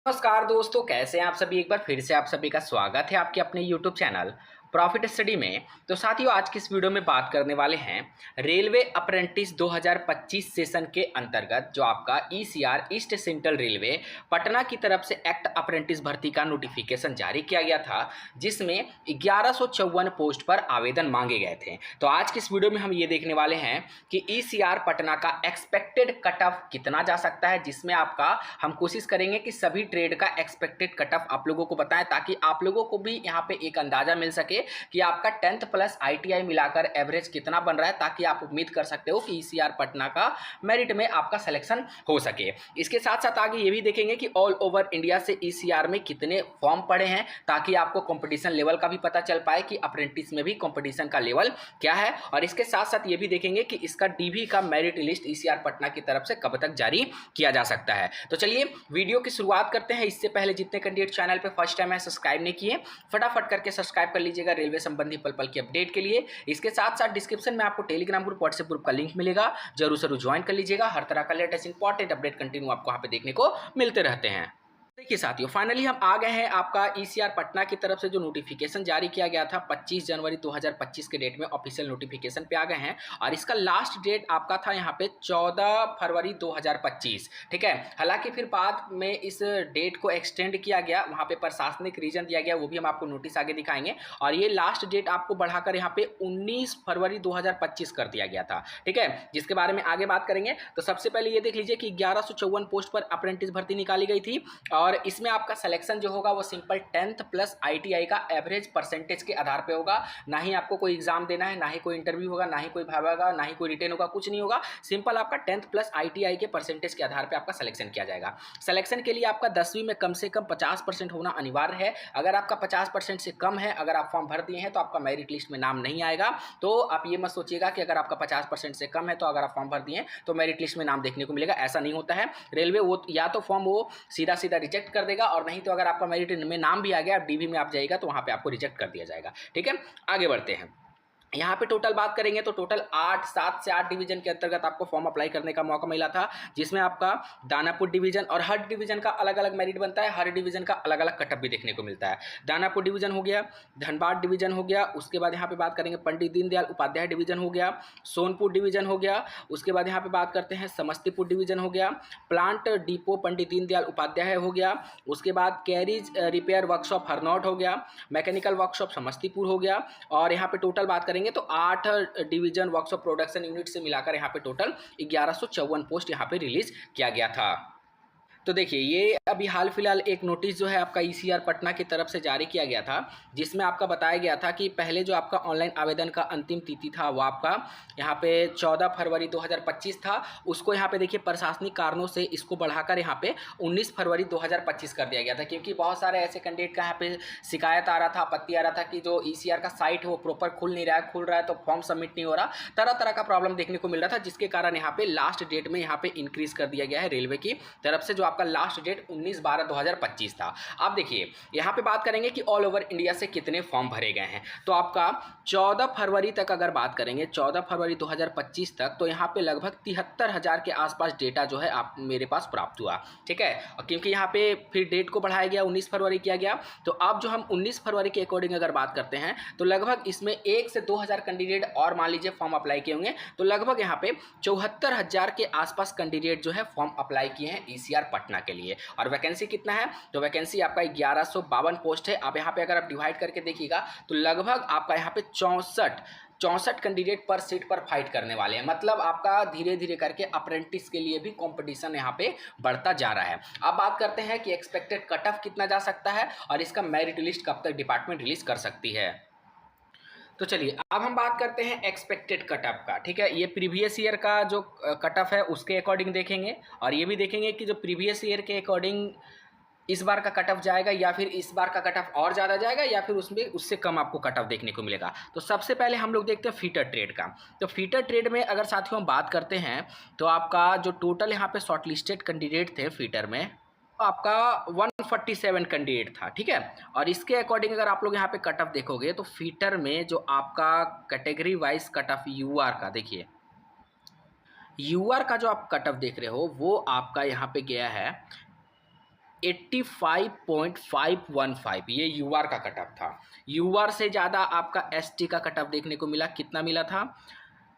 नमस्कार दोस्तों, कैसे हैं आप सभी। एक बार फिर से आप सभी का स्वागत है आपके अपने YouTube चैनल प्रॉफिट स्टडी में। तो साथियों, आज की इस वीडियो में बात करने वाले हैं रेलवे अप्रेंटिस 2025 सेशन के अंतर्गत जो आपका ECR east central railway Patna की तरफ से एक्ट अप्रेंटिस भर्ती का नोटिफिकेशन जारी किया गया था, जिसमें 1154 पोस्ट पर आवेदन मांगे गए थे। तो आज की इस वीडियो में हम ये देखने वाले हैं कि ECR पटना का एक्सपेक्टेड कट ऑफ कितना जा सकता है, जिसमें आपका हम कोशिश करेंगे कि सभी ट्रेड का एक्सपेक्टेड कट ऑफ आप लोगों को बताएं, ताकि आप लोगों को भी यहाँ पे एक अंदाजा मिल सके कि आपका 10th प्लस ITI मिलाकर एवरेज कितना बन रहा है, ताकि आप उम्मीद कर सकते हो कि ECR पटना का मेरिट में आपका सिलेक्शन हो सके। इसके साथ साथ आगे ये भी देखेंगे कि ऑल ओवर इंडिया से ECR में कितने फॉर्म पड़े हैं, ताकि आपको कंपटीशन लेवल का भी पता चल पाए कि अप्रेंटिस में भी कंपटीशन का लेवल क्या है। और इसके साथ साथ ये भी देखेंगे कि इसका DV का मेरिट लिस्ट ECR पटना की तरफ से कब तक जारी किया जा सकता है। तो चलिए वीडियो की शुरुआत करते हैं। इससे पहले जितने कैंडिडेट चैनल पे फर्स्ट टाइम है सब्सक्राइब नहीं किए, फटाफट करके सब्सक्राइब कर लीजिएगा रेलवे संबंधी पल पल की अपडेट के लिए। इसके साथ साथ डिस्क्रिप्शन में आपको टेलीग्राम ग्रुप, व्हाट्सएप ग्रुप का लिंक मिलेगा, जरूर ज्वाइन कर लीजिएगा। हर तरह का लेटेस्ट इंपॉर्टेंट अपडेट कंटिन्यू आपको वहां पे देखने को मिलते रहते हैं। देखिए साथियों, फाइनली हम आ गए हैं आपका ECR पटना की तरफ से जो नोटिफिकेशन जारी किया गया था 25 जनवरी 2025 के डेट में ऑफिशियल नोटिफिकेशन पे आ गए हैं। और इसका लास्ट डेट आपका था यहाँ पे 14 फरवरी 2025। ठीक है, हालांकि फिर बाद में इस डेट को एक्सटेंड किया गया, वहाँ पे प्रशासनिक रीजन दिया गया, वो भी हम आपको नोटिस आगे दिखाएंगे। और ये लास्ट डेट आपको बढ़ाकर यहाँ पे 19 फरवरी 2025 कर दिया गया था। ठीक है, जिसके बारे में आगे बात करेंगे। तो सबसे पहले ये देख लीजिए कि 1154 पोस्ट पर अप्रेंटिस भर्ती निकाली गई थी, और इसमें आपका सिलेक्शन जो होगा वो सिंपल 10th प्लस ITI का एवरेज परसेंटेज के आधार पे होगा। ना ही आपको कोई एग्जाम देना है, ना ही कोई इंटरव्यू होगा, ना ही कोई भावा होगा, ना ही कोई रिटेन होगा, कुछ नहीं होगा। सिंपल आपका 10th प्लस ITI के परसेंटेज के आधार पे आपका सिलेक्शन किया जाएगा। सिलेक्शन के लिए आपका 10वीं में कम से कम 50% होना अनिवार्य है। अगर आपका 50% से कम है, अगर आप फॉर्म भर दिए हैं, तो आपका मेरिट लिस्ट में नाम नहीं आएगा। तो आप ये मत सोचिएगा कि अगर आपका 50% से कम है तो अगर आप फॉर्म भर दिए हैं तो मेरिट लिस्ट में नाम देखने को मिलेगा, ऐसा नहीं होता है। रेलवे वो या तो फॉर्म वो सीधा सीधा रिजेक्ट कर देगा, और नहीं तो अगर आपका मेरिट में नाम भी आ गया, आप DV में आप जाएगा तो वहां पे आपको रिजेक्ट कर दिया जाएगा। ठीक है, आगे बढ़ते हैं। यहाँ पे टोटल बात करेंगे तो टोटल 7 डिवीजन के अंतर्गत आपको फॉर्म अप्लाई करने का मौका मिला था, जिसमें आपका दानापुर डिवीजन और हर डिवीजन का अलग अलग मेरिट बनता है, हर डिवीजन का अलग अलग कटअप भी देखने को मिलता है। दानापुर डिवीजन हो गया, धनबाद डिवीजन हो गया, उसके बाद यहाँ पे बात करेंगे पंडित दीनदयाल उपाध्याय डिवीजन हो गया, सोनपुर डिवीजन हो गया, उसके बाद यहाँ पे बात करते हैं समस्तीपुर डिवीजन हो गया, प्लांट डिपो पंडित दीनदयाल उपाध्याय हो गया, उसके बाद कैरिज रिपेयर वर्कशॉप हरनौट हो गया, मैकेनिकल वर्कशॉप समस्तीपुर हो गया। और यहाँ पे टोटल बात करेंगे तो 8 डिवीजन वर्कशॉप प्रोडक्शन यूनिट से मिलाकर यहाँ पे टोटल 1154 पोस्ट यहाँ पे रिलीज किया गया था। तो देखिए, ये अभी हाल फिलहाल एक नोटिस जो है आपका ECR पटना की तरफ से जारी किया गया था, जिसमें आपका बताया गया था कि पहले जो आपका ऑनलाइन आवेदन का अंतिम तिथि था वो आपका यहाँ पे 14 फरवरी 2025 था। उसको यहाँ पे देखिए प्रशासनिक कारणों से इसको बढ़ाकर यहाँ पे 19 फरवरी 2025 कर दिया गया था, क्योंकि बहुत सारे ऐसे कैंडिडेट का यहाँ पे शिकायत आ रहा था, आपत्ति आ रहा था कि जो ECR का साइट है वो प्रॉपर खुल नहीं रहा है, खुल रहा है तो फॉर्म सबमिट नहीं हो रहा, तरह तरह का प्रॉब्लम देखने को मिल रहा था, जिसके कारण यहाँ पे लास्ट डेट में यहाँ पे इंक्रीज कर दिया गया है रेलवे की तरफ से। जो आपका लास्ट डेट 19/12/2025 था। अब देखिए, यहां पे बात करेंगे कि ऑल ओवर इंडिया से कितने फॉर्म भरे गए हैं। तो आपका 14 फरवरी तक अगर बात करेंगे, 14 फरवरी 2025 तक, तो यहां पे लगभग 73,000 के आसपास डेटा जो है आप मेरे पास प्राप्त हुआ। ठीक है, क्योंकि यहां पे फिर डेट को बढ़ाया गया, 19 फरवरी किया गया। तो अब जो हम 19 फरवरी के अकॉर्डिंग अगर बात करते हैं तो लगभग इसमें 1 से 2,000 कैंडिडेट और मान लीजिए फॉर्म अप्लाई किए होंगे, तो लगभग यहाँ पे 74,000 के आसपास कैंडिडेट जो है फॉर्म अप्लाई किए हैं ECR पटना के लिए। और वैकेंसी कितना है, तो वैकेंसी आपका 1152 पोस्ट है। अब यहाँ पे अगर आप डिवाइड करके देखिएगा तो लगभग आपका यहाँ पे 64 कैंडिडेट पर सीट पर फाइट करने वाले हैं। मतलब आपका धीरे धीरे करके अप्रेंटिस के लिए भी कंपटीशन यहाँ पे बढ़ता जा रहा है। अब बात करते हैं कि एक्सपेक्टेड कट ऑफ कितना जा सकता है और इसका मेरिट लिस्ट कब तक डिपार्टमेंट रिलीज कर सकती है। तो चलिए अब हम बात करते हैं एक्सपेक्टेड कट ऑफ का। ठीक है, ये प्रीवियस ईयर का जो कट ऑफ है उसके अकॉर्डिंग देखेंगे, और ये भी देखेंगे कि जो प्रीवियस ईयर के अकॉर्डिंग इस बार का कट ऑफ जाएगा या फिर इस बार का कट ऑफ और ज़्यादा जाएगा या फिर उसमें उससे कम आपको कट ऑफ देखने को मिलेगा। तो सबसे पहले हम लोग देखते हैं फीटर ट्रेड का। तो फीटर ट्रेड में अगर साथियों हम बात करते हैं तो आपका जो टोटल यहाँ पे शॉर्ट लिस्टेड कैंडिडेट थे फीटर में, आपका 147 कैंडिडेट था। ठीक है, और इसके अकॉर्डिंग अगर आप लोग यहाँ पे कट ऑफ देखोगे तो फीटर में जो आपका category wise cut off UR का, देखिए UR का जो आप कट ऑफ देख रहे हो वो आपका यहाँ पे गया है 85.515 ये यूआर का कट ऑफ था। यूआर से ज़्यादा आपका एसटी का कट ऑफ देखने को मिला, कितना मिला था?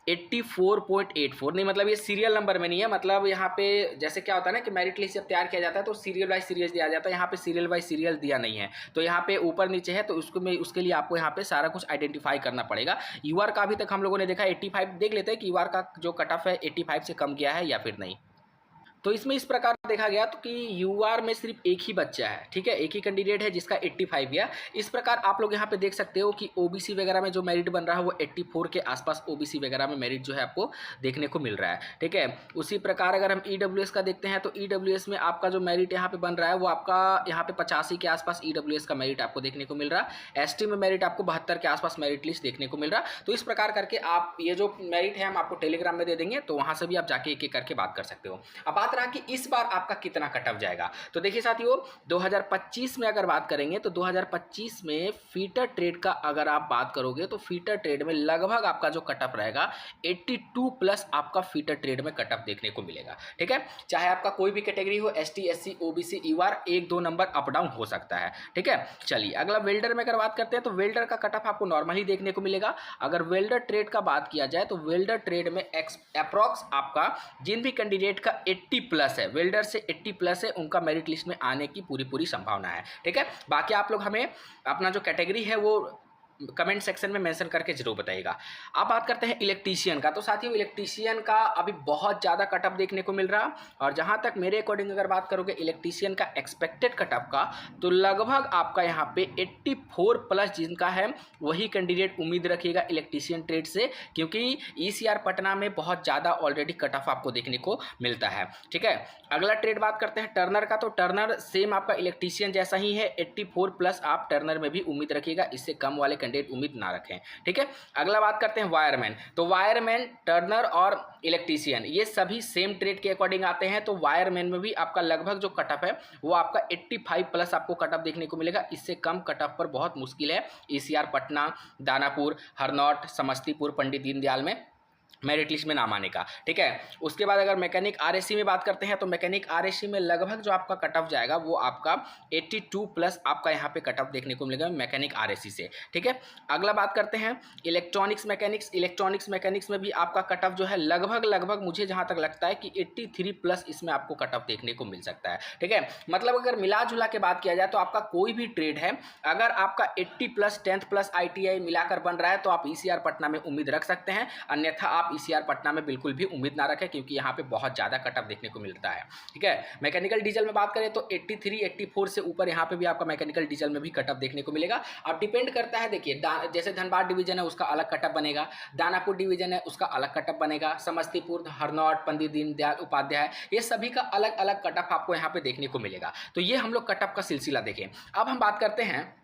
84.84। नहीं मतलब ये सीरियल नंबर में नहीं है, मतलब यहाँ पे जैसे क्या होता है ना कि मेरिट लिस्ट जब तैयार किया जाता है तो सीरियल वाइज सीरियल दिया जाता है, यहाँ पे सीरियल वाइज सीरियल दिया नहीं है, तो यहाँ पे ऊपर नीचे है, तो उसके लिए आपको यहाँ पे सारा कुछ आइडेंटिफाई करना पड़ेगा। यूआर का अभी तक हम लोगों ने देखा 85, देख लेते हैं कि यूआर का जो कट ऑफ है 85 से कम गया है या फिर नहीं। तो इसमें इस प्रकार देखा गया तो कि यूआर में सिर्फ एक ही बच्चा है, ठीक है, एक ही कैंडिडेट है जिसका 85 गया। इस प्रकार आप लोग यहाँ पे देख सकते हो कि ओबीसी वगैरह में जो मेरिट बन रहा है वो 84 के आसपास ओबीसी वगैरह में मेरिट जो है आपको देखने को मिल रहा है, ठीक है। उसी प्रकार अगर हम ईडब्ल्यूएस का देखते हैं तो ईडब्ल्यूएस में आपका जो मेरिट यहाँ पे बन रहा है वो आपका यहाँ पे 85 के आसपास ईडब्ल्यूएस का मेरिट आपको देखने को मिल रहा है। एसटी में मेरिट आपको 72 के आसपास मेरिट लिस्ट देखने को मिल रहा है। तो इस प्रकार करके आप ये जो मेरिट है हम आपको टेलीग्राम में दे देंगे, तो वहाँ से भी आप जाके एक एक करके बात कर सकते हो। अब बात रहा कि इस बार आपका कितना कट ऑफ जाएगा, तो देखिए साथियों 2025 में अगर बात करेंगे तो 2025 में फीटर ट्रेड का अगर आप बात करोगे तो फीटर ट्रेड में लगभग आपका जो कट ऑफ रहेगा 82 प्लस आपका फीटर ट्रेड में कट ऑफ देखने को मिलेगा, ठीक है। चाहे आपका कोई भी कैटेगरी हो, ST, SC, OBC, UR, 1-2 number up down हो सकता है, ठीक है। चलिए अगला वेल्डर में अगर बात करते हैं तो वेल्डर का कट ऑफ आपको नॉर्मली देखने को मिलेगा। अगर वेल्डर ट्रेड का बात किया जाए तो वेल्डर ट्रेड में अप्रॉक्स आपका जिन भी कैंडिडेट का 80 प्लस है, वेल्डर से 80 प्लस है, उनका मेरिट लिस्ट में आने की पूरी संभावना है, ठीक है। बाकी आप लोग हमें अपना जो कैटेगरी है वो कमेंट सेक्शन में मेंशन करके जरूर बताइएगा। अब बात करते हैं इलेक्ट्रीशियन का। तो साथियों इलेक्ट्रीशियन का अभी बहुत ज़्यादा कट ऑफ देखने को मिल रहा, और जहां तक मेरे अकॉर्डिंग अगर बात करोगे इलेक्ट्रीशियन का एक्सपेक्टेड कट ऑफ का, तो लगभग आपका यहां पे 84 प्लस जिनका है वही कैंडिडेट उम्मीद रखिएगा इलेक्ट्रीशियन ट्रेड से, क्योंकि ईसीआर पटना में बहुत ज़्यादा ऑलरेडी कट ऑफ आपको देखने को मिलता है, ठीक है। अगला ट्रेड बात करते हैं टर्नर का। तो टर्नर सेम आपका इलेक्ट्रीशियन जैसा ही है, 84 प्लस आप टर्नर में भी उम्मीद रखिएगा, इससे कम वाले कैंडिडेट उम्मीद ना रखें, ठीक है। अगला बात करते हैं वायरमैन। तो वायरमैन, टर्नर और इलेक्ट्रीशियन ये सभी सेम ट्रेड के अकॉर्डिंग आते हैं, तो वायरमैन में भी आपका लगभग जो कट ऑफ है वो आपका 85 प्लस आपको कट ऑफ देखने को मिलेगा। इससे कम कट ऑफ पर बहुत मुश्किल है ईसीआर पटना, दानापुर, हरनौट, समस्तीपुर, पंडित दीनदयाल में मेरिट लिस्ट में नाम आने का, ठीक है। उसके बाद अगर मैकेनिक आरएसी में बात करते हैं तो मैकेनिक आरएसी में लगभग जो आपका कट ऑफ जाएगा वो आपका 82 प्लस आपका यहाँ पे कट ऑफ देखने को मिलेगा मैकेनिक आरएसी से, ठीक है। अगला बात करते हैं इलेक्ट्रॉनिक्स मैकेनिक्स। इलेक्ट्रॉनिक्स मैकेनिक्स में भी आपका कट ऑफ जो है लगभग मुझे जहाँ तक लगता है कि 83 प्लस इसमें आपको कट ऑफ देखने को मिल सकता है, ठीक है। मतलब अगर मिला जुला के बात किया जाए तो आपका कोई भी ट्रेड है, अगर आपका 80 प्लस 10th प्लस ITI मिलाकर बन रहा है तो आप ईसीआर पटना में उम्मीद रख सकते हैं, अन्यथा आप ईसीआर पटना में बिल्कुल भी उम्मीद ना रखें, क्योंकि यहाँ पे बहुत ज़्यादा कट ऑफ देखने को मिलता है, ठीक है। मैकेनिकल डीजल में बात करें तो 83, 84 से ऊपर यहाँ पे भी आपका मैकेनिकल डीजल में भी कट ऑफ देखने को मिलेगा। अब डिपेंड करता है, देखिए जैसे धनबाद डिवीजन है उसका अलग कट ऑफ बनेगा, दानापुर डिवीजन है उसका अलग कट ऑफ बनेगा, समस्तीपुर, हरनौट, पंडित दीनदयाल उपाध्याय, ये सभी का अलग अलग कट ऑफ आपको यहाँ पे देखने को मिलेगा। तो ये हम लोग कट ऑफ का सिलसिला देखें। अब हम बात करते हैं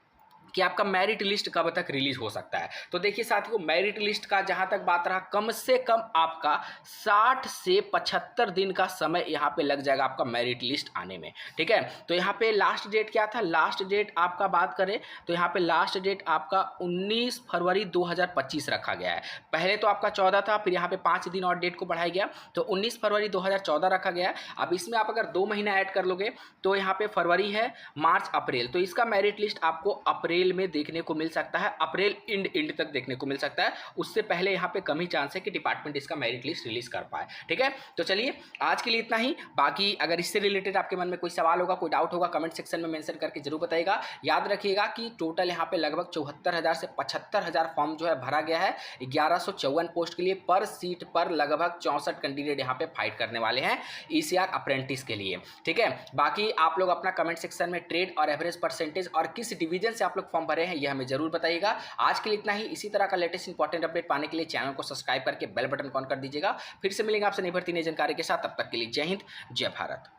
कि आपका मेरिट लिस्ट कब तक रिलीज हो सकता है। तो देखिए साथियों मेरिट लिस्ट का जहां तक बात रहा, कम से कम आपका 60 से 75 दिन का समय यहां पे लग जाएगा आपका मेरिट लिस्ट आने में, ठीक है। तो यहां पे लास्ट डेट क्या था, लास्ट डेट आपका बात करें तो यहां पे लास्ट डेट आपका 19 फरवरी 2025 रखा गया है। पहले तो आपका 14 था, फिर यहाँ पे 5 दिन और डेट को बढ़ाया गया, तो 19 फरवरी 2014 रखा गया है। अब इसमें आप अगर 2 महीना ऐड कर लोगे तो यहाँ पे फरवरी है, मार्च, अप्रैल, तो इसका मेरिट लिस्ट आपको अप्रैल में देखने को मिल सकता है, अप्रैल एंड तक देखने को मिल सकता है। उससे पहले यहाँ पे कम ही चांस है कि डिपार्टमेंट इसका मेरिट लिस्ट रिलीज कर पाए, ठीक है। तो चलिए आज के लिए इतना ही। बाकी अगर इससे रिलेटेड आपके मन में कोई सवाल होगा, कोई डाउट होगा, कमेंट सेक्शन में मेंशन करके जरूर बताइएगा। याद रखिएगा कि टोटल यहाँ पे लगभग 74,000 से 75,000 फॉर्म जो है भरा गया है 1154 पोस्ट के लिए। पर सीट पर लगभग 64 कैंडिडेट यहाँ पे फाइट करने वाले हैं ईसीआर अप्रेंटिस के लिए, ठीक है। बाकी आप लोग अपना कमेंट सेक्शन में ट्रेड और एवरेज परसेंटेज और किस डिवीजन से आप लोग फॉर्म भरे हैं ये हमें जरूर बताइएगा। आज के लिए इतना ही। इसी तरह का लेटेस्ट इंपॉर्टेंट अपडेट पाने के लिए चैनल को सब्सक्राइब करके बेल बटन ऑन कर दीजिएगा। फिर से मिलेंगे आपसे नई भर्ती नई जानकारी के साथ, तब तक के लिए जय हिंद, जय भारत।